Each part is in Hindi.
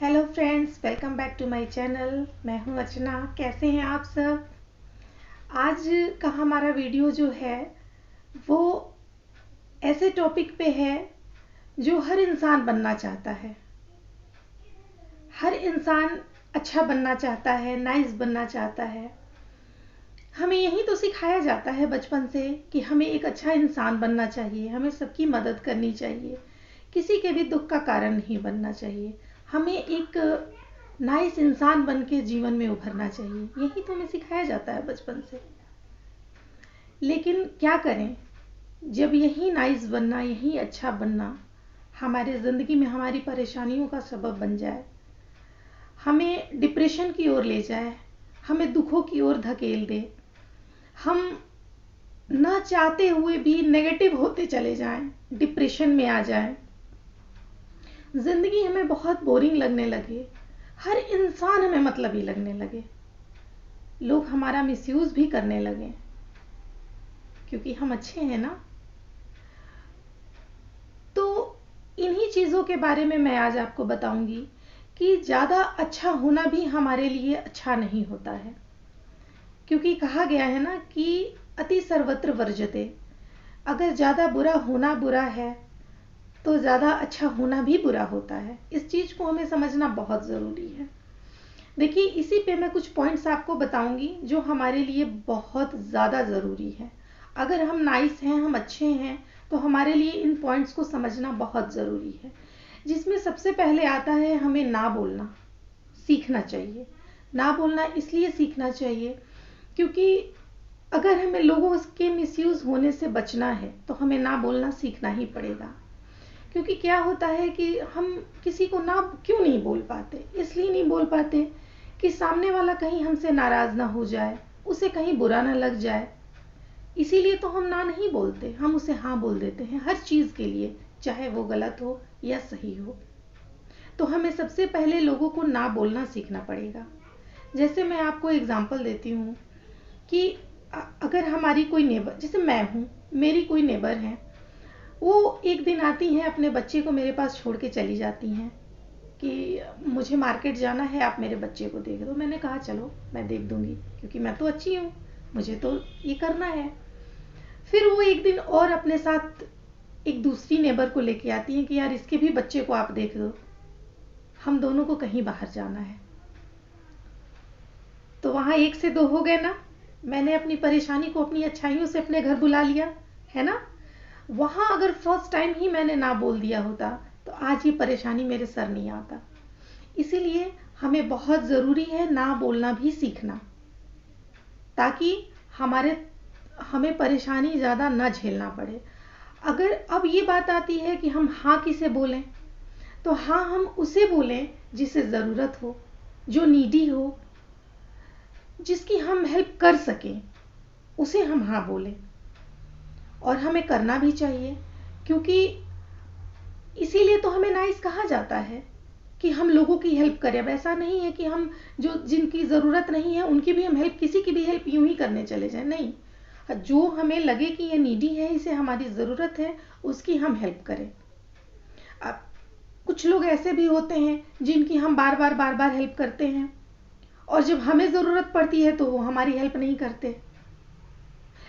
Hello friends, welcome back to my channel. मैं हूं अर्चना। कैसे हैं आप सब? आज का हमारा वीडियो जो है वो ऐसे टॉपिक पे है जो हर इंसान बनना चाहता है। हर इंसान अच्छा बनना चाहता है, नाइस बनना चाहता है। हमें यही तो सिखाया जाता है बचपन से कि हमें एक अच्छा इंसान बनना चाहिए, हमें सबकी मदद करनी चाहिए, किसी के भी दुख का कारण नहीं बनना चाहिए, हमें एक नाइस इंसान बन के जीवन में उभरना चाहिए। यही तो हमें सिखाया जाता है बचपन से। लेकिन क्या करें, जब यही नाइस बनना, यही अच्छा बनना हमारे ज़िंदगी में हमारी परेशानियों का सबब बन जाए, हमें डिप्रेशन की ओर ले जाए, हमें दुखों की ओर धकेल दे, हम ना चाहते हुए भी नेगेटिव होते चले जाएं, डिप्रेशन में आ जाएं, जिंदगी हमें बहुत बोरिंग लगने लगे, हर इंसान हमें मतलबी लगने लगे, लोग हमारा मिसयूज भी करने लगे क्योंकि हम अच्छे हैं ना। तो इन्हीं चीज़ों के बारे में मैं आज आपको बताऊंगी कि ज़्यादा अच्छा होना भी हमारे लिए अच्छा नहीं होता है, क्योंकि कहा गया है ना कि अति सर्वत्र वर्जते। अगर ज़्यादा बुरा होना बुरा है तो ज़्यादा अच्छा होना भी बुरा होता है। इस चीज़ को हमें समझना बहुत ज़रूरी है। देखिए, इसी पे मैं कुछ पॉइंट्स आपको बताऊंगी जो हमारे लिए बहुत ज़्यादा ज़रूरी है। अगर हम नाइस हैं, हम अच्छे हैं, तो हमारे लिए इन पॉइंट्स को समझना बहुत ज़रूरी है। जिसमें सबसे पहले आता है हमें ना बोलना सीखना चाहिए। ना बोलना इसलिए सीखना चाहिए क्योंकि अगर हमें लोगों के मिसयूज़ होने से बचना है तो हमें ना बोलना सीखना ही पड़ेगा। क्योंकि क्या होता है कि हम किसी को ना क्यों नहीं बोल पाते, इसलिए नहीं बोल पाते कि सामने वाला कहीं हमसे नाराज़ ना हो जाए, उसे कहीं बुरा ना लग जाए। इसीलिए तो हम ना नहीं बोलते, हम उसे हाँ बोल देते हैं हर चीज़ के लिए, चाहे वो गलत हो या सही हो। तो हमें सबसे पहले लोगों को ना बोलना सीखना पड़ेगा। जैसे मैं आपको एग्जांपल देती हूँ कि अगर हमारी कोई नेबर, जैसे मैं हूँ, मेरी कोई नेबर है, वो एक दिन आती हैं, अपने बच्चे को मेरे पास छोड़ के चली जाती हैं कि मुझे मार्केट जाना है, आप मेरे बच्चे को देख दो। मैंने कहा चलो मैं देख दूंगी, क्योंकि मैं तो अच्छी हूँ, मुझे तो ये करना है। फिर वो एक दिन और अपने साथ एक दूसरी नेबर को लेके आती हैं कि यार इसके भी बच्चे को आप देख दो, हम दोनों को कहीं बाहर जाना है। तो वहाँ एक से दो हो गए ना। मैंने अपनी परेशानी को अपनी अच्छाइयों से अपने घर बुला लिया, है ना। वहाँ अगर फर्स्ट टाइम ही मैंने ना बोल दिया होता तो आज ये परेशानी मेरे सर नहीं आता। इसीलिए हमें बहुत ज़रूरी है ना बोलना भी सीखना, ताकि हमें परेशानी ज़्यादा ना झेलना पड़े। अगर अब ये बात आती है कि हम हाँ किसे बोलें, तो हाँ हम उसे बोलें जिसे ज़रूरत हो, जो नीडी हो, जिसकी हम हेल्प कर सकें, उसे हम हाँ बोलें। और हमें करना भी चाहिए, क्योंकि इसीलिए तो हमें नाइस कहा जाता है कि हम लोगों की हेल्प करें। अब ऐसा नहीं है कि हम जो जिनकी ज़रूरत नहीं है उनकी भी हम हेल्प, किसी की भी हेल्प यूं ही करने चले जाएं, नहीं। जो हमें लगे कि ये नीडी है, इसे हमारी ज़रूरत है, उसकी हम हेल्प करें। अब कुछ लोग ऐसे भी होते हैं जिनकी हम बार बार हेल्प करते हैं, और जब हमें ज़रूरत पड़ती है तो वो हमारी हेल्प नहीं करते,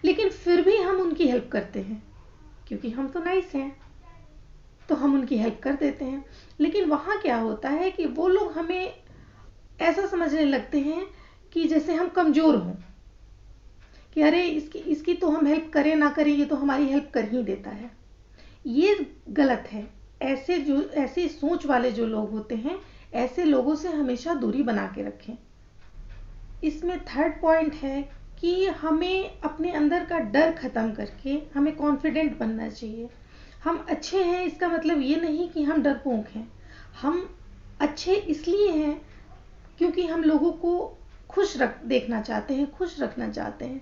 लेकिन फिर भी हम उनकी हेल्प करते हैं क्योंकि हम तो नाइस हैं, तो हम उनकी हेल्प कर देते हैं। लेकिन वहाँ क्या होता है कि वो लोग हमें ऐसा समझने लगते हैं कि जैसे हम कमज़ोर हों, कि अरे इसकी इसकी तो हम हेल्प करें ना करें, ये तो हमारी हेल्प कर ही देता है। ये गलत है। ऐसे सोच वाले जो लोग होते हैं, ऐसे लोगों से हमेशा दूरी बना के रखें। इसमें थर्ड पॉइंट है कि हमें अपने अंदर का डर ख़त्म करके हमें कॉन्फिडेंट बनना चाहिए। हम अच्छे हैं इसका मतलब ये नहीं कि हम डरपोक हैं। हम अच्छे इसलिए हैं क्योंकि हम लोगों को देखना चाहते हैं, खुश रखना चाहते हैं।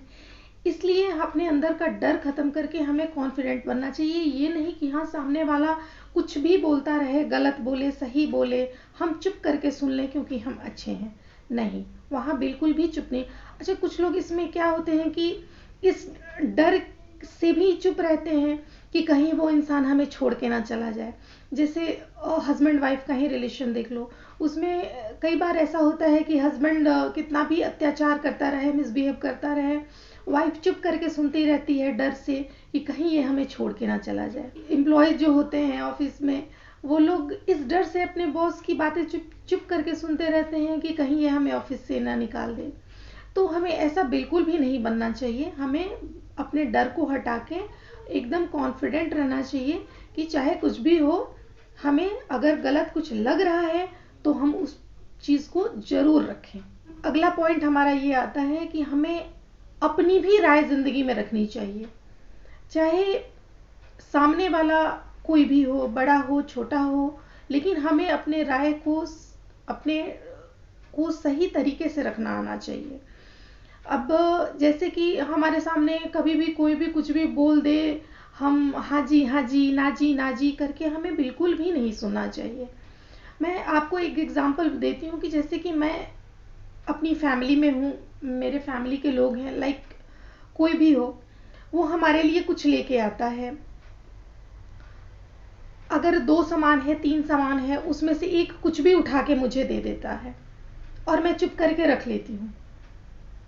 इसलिए अपने अंदर का डर खत्म करके हमें कॉन्फिडेंट बनना चाहिए। ये नहीं कि हाँ सामने वाला कुछ भी बोलता रहे, गलत बोले सही बोले, हम चुप करके सुन लें क्योंकि हम अच्छे हैं। नहीं, वहाँ बिल्कुल भी चुप नहीं। अच्छा, कुछ लोग इसमें क्या होते हैं कि इस डर से भी चुप रहते हैं कि कहीं वो इंसान हमें छोड़ के ना चला जाए। जैसे हस्बैंड वाइफ का ही रिलेशन देख लो, उसमें कई बार ऐसा होता है कि हस्बैंड कितना भी अत्याचार करता रहे, मिसबिहेव करता रहे, वाइफ चुप करके सुनती रहती है डर से कि कहीं ये हमें छोड़ के ना चला जाए। एम्प्लॉयज जो होते हैं ऑफिस में, वो लोग इस डर से अपने बॉस की बातें चुप चुप करके सुनते रहते हैं कि कहीं ये हमें ऑफिस से ना निकाल दे। तो हमें ऐसा बिल्कुल भी नहीं बनना चाहिए। हमें अपने डर को हटा के एकदम कॉन्फिडेंट रहना चाहिए कि चाहे कुछ भी हो, हमें अगर गलत कुछ लग रहा है तो हम उस चीज़ को ज़रूर रखें। अगला पॉइंट हमारा ये आता है कि हमें अपनी भी राय ज़िंदगी में रखनी चाहिए। चाहे सामने वाला कोई भी हो, बड़ा हो छोटा हो, लेकिन हमें अपने राय को अपने को सही तरीके से रखना आना चाहिए। अब जैसे कि हमारे सामने कभी भी कोई भी कुछ भी बोल दे, हम हाँ जी ना जी करके हमें बिल्कुल भी नहीं सुनना चाहिए। मैं आपको एक एग्जांपल देती हूँ कि जैसे कि मैं अपनी फैमिली में हूँ, मेरे फैमिली के लोग हैं, लाइक कोई भी हो, वो हमारे लिए कुछ लेके आता है। अगर 2 सामान है, 3 सामान है, उसमें से एक कुछ भी उठा के मुझे दे देता है और मैं चुप करके रख लेती हूँ।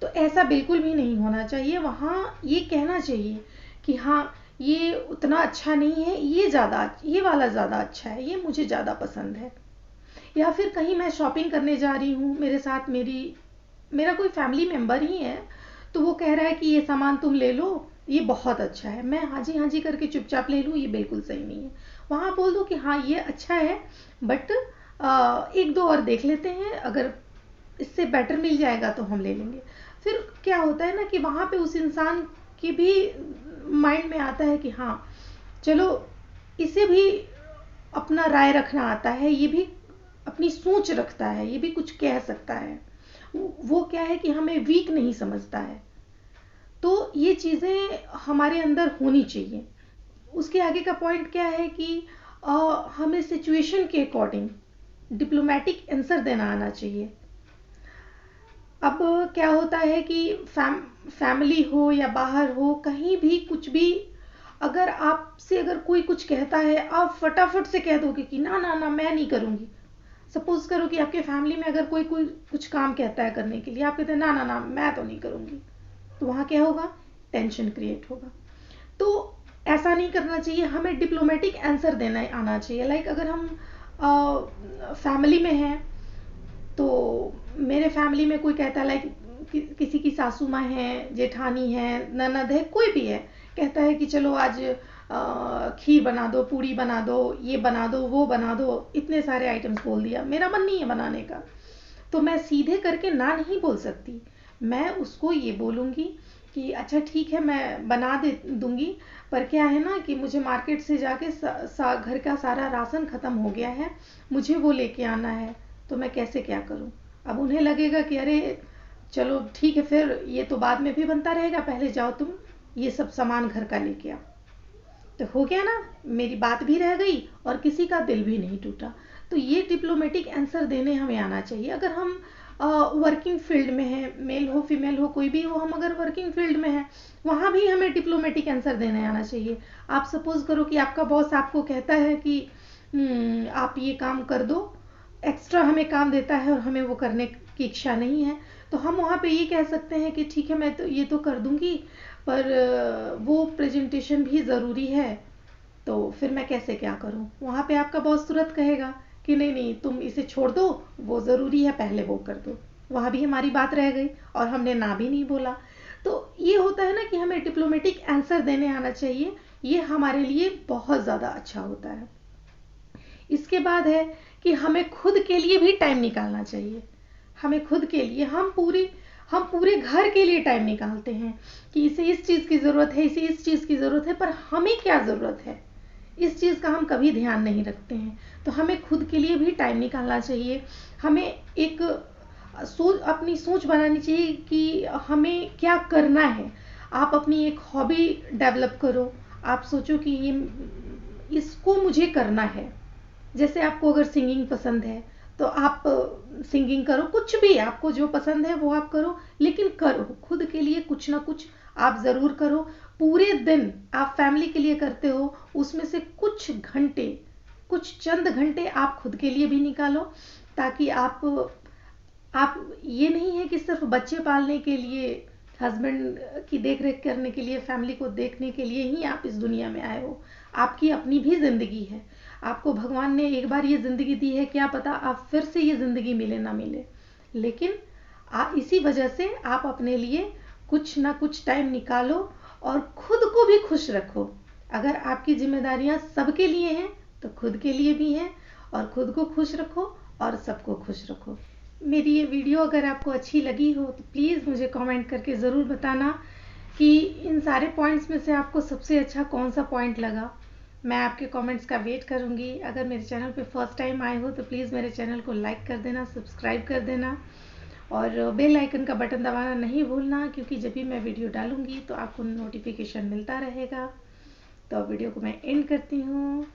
तो ऐसा बिल्कुल भी नहीं होना चाहिए। वहाँ ये कहना चाहिए कि हाँ, ये उतना अच्छा नहीं है, ये वाला ज़्यादा अच्छा है, ये मुझे ज़्यादा पसंद है। या फिर कहीं मैं शॉपिंग करने जा रही हूँ, मेरे साथ मेरा कोई फैमिली मेंबर ही है, तो वो कह रहा है कि ये सामान तुम ले लो, ये बहुत अच्छा है। मैं हाँ जी करके चुपचाप ले लूँ, ये बिल्कुल सही नहीं है। वहाँ बोल दो कि हाँ ये अच्छा है, बट एक दो और देख लेते हैं, अगर इससे बेटर मिल जाएगा तो हम ले लेंगे। फिर क्या होता है ना कि वहाँ पे उस इंसान की भी माइंड में आता है कि हाँ चलो, इसे भी अपना राय रखना आता है, ये भी अपनी सोच रखता है, ये भी कुछ कह सकता है। वो क्या है कि हमें वीक नहीं समझता है। तो ये चीज़ें हमारे अंदर होनी चाहिए। उसके आगे का पॉइंट क्या है कि हमें सिचुएशन के अकॉर्डिंग डिप्लोमेटिक आंसर देना आना चाहिए। अब क्या होता है कि फैमिली हो या बाहर हो, कहीं भी कुछ भी, अगर कोई कुछ कहता है, आप फटाफट से कह दोगे कि ना ना ना मैं नहीं करूँगी। सपोज करो कि आपके फैमिली में अगर कोई कोई कुछ काम कहता है करने के लिए, आप कहते हैं ना ना ना मैं तो नहीं करूँगी, तो वहाँ क्या होगा? टेंशन क्रिएट होगा। तो ऐसा नहीं करना चाहिए, हमें डिप्लोमेटिक आंसर देना आना चाहिए। लाइक अगर हम फैमिली में हैं, तो मेरे फैमिली में कोई कहता है, लाइक किसी की सासू माँ है, जेठानी है, ननद है, कोई भी है, कहता है कि चलो आज खीर बना दो, पूड़ी बना दो, ये बना दो, वो बना दो, इतने सारे आइटम्स बोल दिया, मेरा मन नहीं है बनाने का, तो मैं सीधे करके ना नहीं बोल सकती। मैं उसको ये बोलूँगी कि अच्छा ठीक है, मैं बना दे दूँगी, पर क्या है ना कि मुझे मार्केट से जाके घर का सारा राशन ख़त्म हो गया है, मुझे वो लेके आना है, तो मैं कैसे क्या करूँ? अब उन्हें लगेगा कि अरे चलो ठीक है, फिर ये तो बाद में भी बनता रहेगा, पहले जाओ तुम ये सब सामान घर का लेके आओ। तो हो गया ना, मेरी बात भी रह गई और किसी का दिल भी नहीं टूटा। तो ये डिप्लोमेटिक आंसर देने हमें आना चाहिए। अगर हम वर्किंग फील्ड में हैं, मेल हो फीमेल हो कोई भी हो, हम अगर वर्किंग फील्ड में हैं, वहाँ भी हमें डिप्लोमेटिक आंसर देने आना चाहिए। आप सपोज करो कि आपका बॉस आपको कहता है कि आप ये काम कर दो, एक्स्ट्रा हमें काम देता है और हमें वो करने की इच्छा नहीं है, तो हम वहाँ पे ये कह सकते हैं कि ठीक है, मैं तो ये तो कर दूंगी, पर वो प्रेजेंटेशन भी ज़रूरी है, तो फिर मैं कैसे क्या करूं? वहाँ पे आपका बॉस तुरंत कहेगा कि नहीं नहीं तुम इसे छोड़ दो, वो ज़रूरी है, पहले वो कर दो। वहाँ भी हमारी बात रह गई और हमने ना भी नहीं बोला। तो ये होता है ना कि हमें डिप्लोमेटिक आंसर देने आना चाहिए, ये हमारे लिए बहुत ज़्यादा अच्छा होता है। इसके बाद है कि हमें खुद के लिए भी टाइम निकालना चाहिए। हमें खुद के लिए, हम पूरे घर के लिए टाइम निकालते हैं कि इसे इस चीज़ की ज़रूरत है, इसे इस चीज़ की ज़रूरत है, पर हमें क्या ज़रूरत है इस चीज़ का हम कभी ध्यान नहीं रखते हैं। तो हमें खुद के लिए भी टाइम निकालना चाहिए। हमें एक अपनी सोच बनानी चाहिए कि हमें क्या करना है। आप अपनी एक हॉबी डेवलप करो, आप सोचो कि इसको मुझे करना है। जैसे आपको अगर सिंगिंग पसंद है तो आप सिंगिंग करो, कुछ भी आपको जो पसंद है वो आप करो, लेकिन करो खुद के लिए कुछ ना कुछ आप ज़रूर करो। पूरे दिन आप फैमिली के लिए करते हो, उसमें से कुछ घंटे, कुछ चंद घंटे आप खुद के लिए भी निकालो, ताकि आप ये नहीं है कि सिर्फ बच्चे पालने के लिए, हस्बैंड की देख रेख करने के लिए, फैमिली को देखने के लिए ही आप इस दुनिया में आए हो। आपकी अपनी भी ज़िंदगी है। आपको भगवान ने एक बार ये ज़िंदगी दी है, क्या पता आप फिर से ये ज़िंदगी मिले ना मिले, लेकिन इसी वजह से आप अपने लिए कुछ ना कुछ टाइम निकालो और खुद को भी खुश रखो। अगर आपकी जिम्मेदारियां सबके लिए हैं तो खुद के लिए भी हैं, और खुद को खुश रखो और सबको खुश रखो। मेरी ये वीडियो अगर आपको अच्छी लगी हो तो प्लीज़ मुझे कमेंट करके ज़रूर बताना कि इन सारे पॉइंट्स में से आपको सबसे अच्छा कौन सा पॉइंट लगा। मैं आपके कमेंट्स का वेट करूंगी। अगर मेरे चैनल पे फर्स्ट टाइम आए हो तो प्लीज़ मेरे चैनल को लाइक कर देना, सब्सक्राइब कर देना, और बेल आइकन का बटन दबाना नहीं भूलना, क्योंकि जब भी मैं वीडियो डालूंगी तो आपको नोटिफिकेशन मिलता रहेगा। तो वीडियो को मैं एंड करती हूँ।